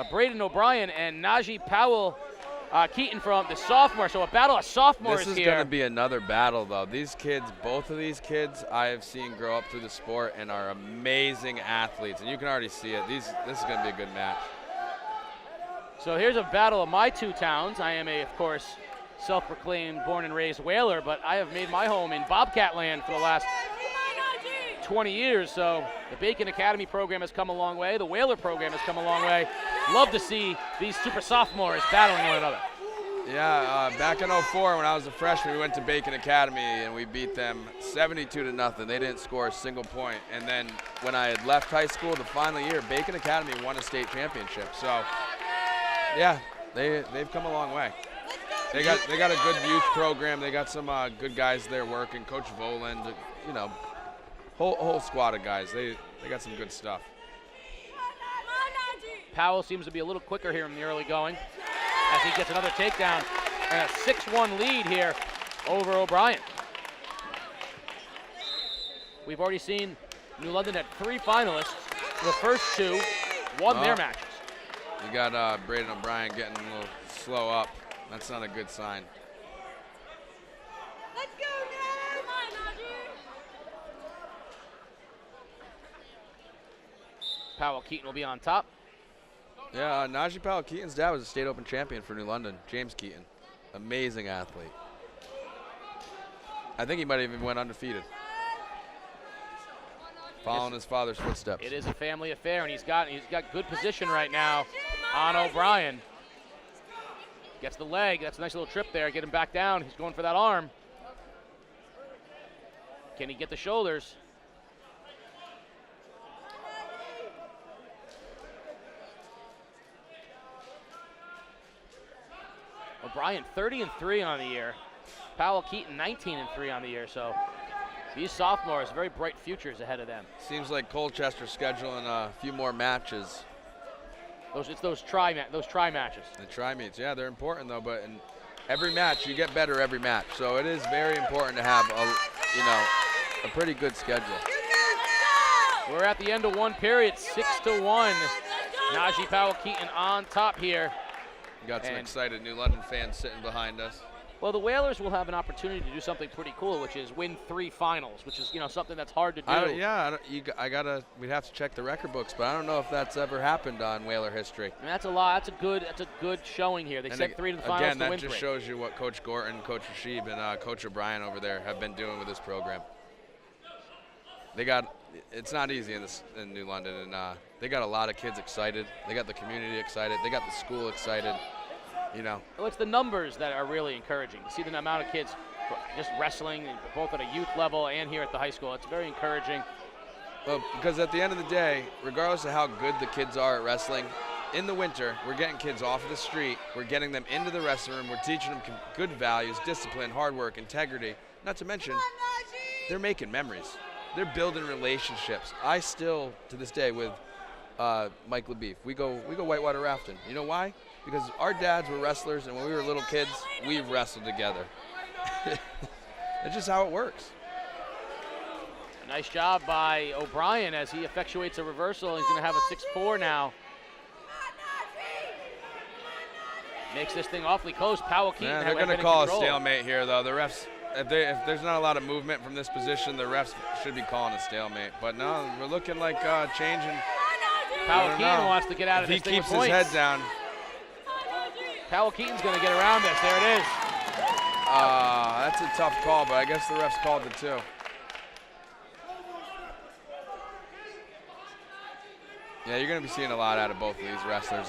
Braden O'Brien and Najee Powell-Keyton from the sophomore. So a battle of sophomores here. This is going to be another battle, though. These kids, both of these kids, I have seen grow up through the sport and are amazing athletes, and you can already see it. This is going to be a good match. So here's a battle of my two towns. I am of course, self-proclaimed born and raised Whaler, but I have made my home in Bobcat land for the last 20 years. So the Bacon Academy program has come a long way. The Whaler program has come a long way. Love to see these super sophomores battling one another. Yeah, back in 04 when I was a freshman, we went to Bacon Academy and we beat them 72-0. They didn't score a single point. And then when I had left high school the final year, Bacon Academy won a state championship. So yeah, they've come a long way. They got a good youth program. They got some good guys there working. Coach Voland, you know, whole squad of guys. They got some good stuff. Powell seems to be a little quicker here in the early going as he gets another takedown and a 6-1 lead here over O'Brien. We've already seen New London had 3 finalists. The first 2 won their matches. You got Braden O'Brien getting a little slow up. That's not a good sign. Let's go now! Come on, Najee! Powell-Keyton will be on top. Yeah, Najee Powell-Keyton's dad was a state open champion for New London, James Keyton. Amazing athlete. I think he might have even went undefeated. Following his father's footsteps. It is a family affair, and he's got good position right now on O'Brien. Gets the leg. That's a nice little trip there. Get him back down. He's going for that arm. Can he get the shoulders? O'Brien 30-3 on the year. Powell-Keyton 19-3 on the year. So these sophomores, very bright futures ahead of them. Seems like Colchester scheduling a few more matches. It's those try matches. The try meets, yeah, they're important though. But in every match, you get better every match. So it is very important to have a pretty good schedule. We're at the end of one period, 6-1. Najee Powell-Keyton on top here. We got some excited New London fans sitting behind us. Well, the Whalers will have an opportunity to do something pretty cool, which is win 3 finals, which is something that's hard to do. We'd have to check the record books, but I don't know if that's ever happened on Whaler history. I mean, that's a lot. That's a good showing here. They sent 3 to the finals again, to that win just 3. shows you what Coach Gorton, Coach Rashid, and Coach O'Brien over there have been doing with this program. It's not easy in New London, and they got a lot of kids excited. They got the community excited. They got the school excited. Well, it's the numbers that are really encouraging. To see the amount of kids just wrestling, both at a youth level and here at the high school, it's very encouraging. Well, because at the end of the day, regardless of how good the kids are at wrestling, in the winter, we're getting kids off of the street. We're getting them into the wrestling room. We're teaching them good values, discipline, hard work, integrity. Not to mention, they're making memories. They're building relationships. I still, to this day, with Mike LaBeef, we go whitewater rafting. You know why? Because our dads were wrestlers, and when we were little kids, we wrestled together. That's just how it works. Nice job by O'Brien as he effectuates a reversal. He's going to have a 6-4 now. Makes this thing awfully close. Powell-Keyton. They're going to call a stalemate here, though. The refs, if there's not a lot of movement from this position, the refs should be calling a stalemate. But no, we're looking like changing. Powell-Keyton wants to get out of this thing with points. He keeps his head down. Powell-Keyton's going to get around this. There it is. That's a tough call, but I guess the refs called it too. Yeah, you're going to be seeing a lot out of both of these wrestlers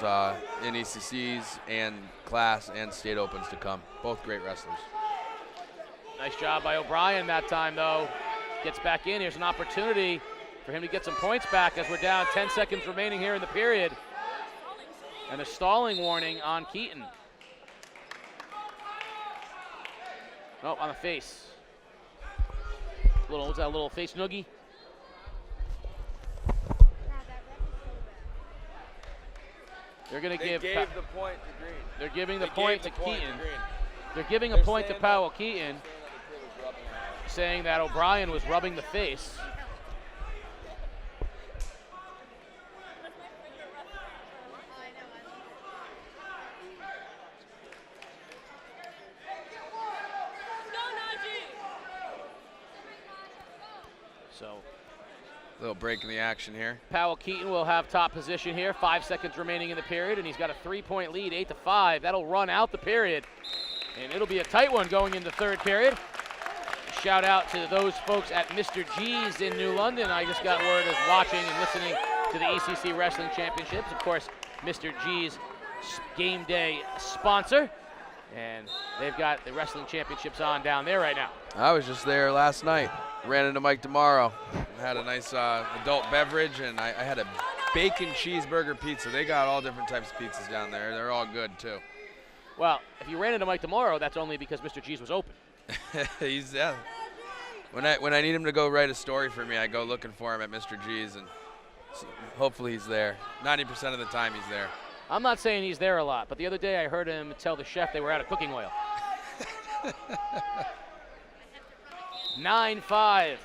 in ECCs and class and state opens to come. Both great wrestlers. Nice job by O'Brien that time, though. Gets back in. Here's an opportunity for him to get some points back as we're down 10 seconds remaining here in the period. And a stalling warning on Keyton. Oh, on the face. What's that, a little face noogie? They're going to give. They gave the point to Green. They're giving the point to Keyton. They're giving a point to Powell-Keyton, saying that O'Brien was rubbing the face. So Little break in the action here. Powell-Keyton will have top position here. 5 seconds remaining in the period, and he's got a 3-point lead, 8-5. That'll run out the period, and it'll be a tight one going into third period. Shout out to those folks at Mr. G's in New London. I just got word of watching and listening to the ECC Wrestling Championships. Of course, Mr. G's game day sponsor, and they've got the Wrestling Championships on down there right now. I was just there last night. Ran into Mike tomorrow. Had a nice adult beverage, and I had a bacon cheeseburger pizza. They got all different types of pizzas down there. They're all good, too. Well, if you ran into Mike tomorrow, that's only because Mr. G's was open. He's when I need him to go write a story for me, I go looking for him at Mr. G's, and hopefully he's there. 90% of the time he's there. I'm not saying he's there a lot, but the other day I heard him tell the chef they were out of cooking oil. 9-5.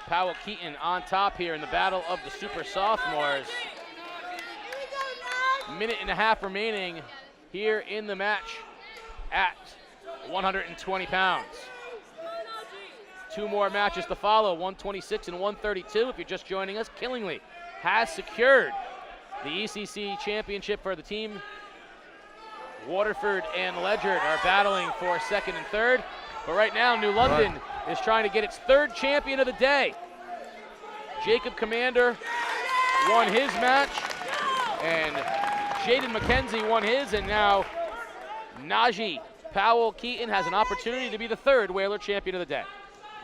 Powell-Keyton on top here in the battle of the super sophomores. Minute and a half remaining here in the match at 120 pounds. 2 more matches to follow, 126 and 132. If you're just joining us, Killingly has secured the ECC championship for the team. Waterford and Ledyard are battling for second and third. But right now, New London is trying to get its 3rd champion of the day. Jacob Commander won his match, and Jaden McKenzie won his, and now Najee Powell-Keyton has an opportunity to be the 3rd Whaler champion of the day.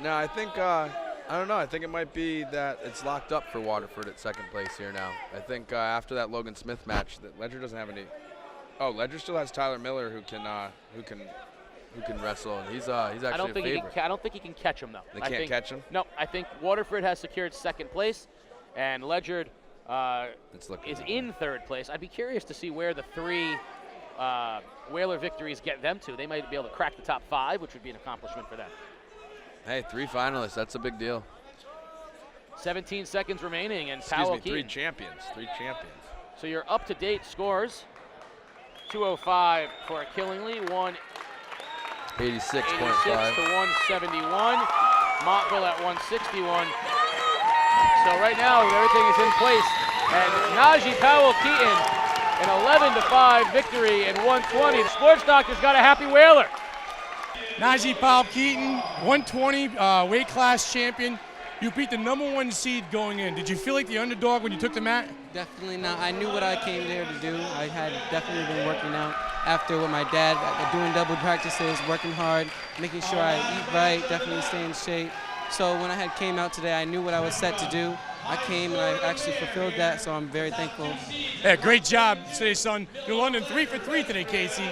No, I think, I don't know. I think it might be that it's locked up for Waterford at 2nd place here now. I think after that Logan Smith match, that Ledyard doesn't have any. Oh, Ledyard still has Tyler Miller who can wrestle, and he's actually I don't think a favorite. I don't think he can catch him though. They can't catch him? No, I think Waterford has secured 2nd place, and Ledyard is in 3rd place. I'd be curious to see where the 3 Whaler victories get them to. They might be able to crack the top 5, which would be an accomplishment for them. Hey, 3 finalists. That's a big deal. 17 seconds remaining, and Excuse me, Powell-Keyton. 3 champions. 3 champions. So your up-to-date scores: 205 for Killingly, 86.5 to 171. Montville at 161. So right now everything is in place, and Najee Powell-Keyton an 11-5 victory in 120. The Sports Doctor's got a happy Whaler. Najee Powell-Keyton, 120 weight class champion. You beat the #1 seed going in. Did you feel like the underdog when you took the mat? Definitely not. I knew what I came there to do. I had definitely been working out after with my dad, doing double practices, working hard, making sure I eat right, definitely stay in shape. So when I came out today, I knew what I was set to do. I came and I actually fulfilled that, so I'm very thankful. Yeah, great job today, son. New London 3 for 3 today, Casey.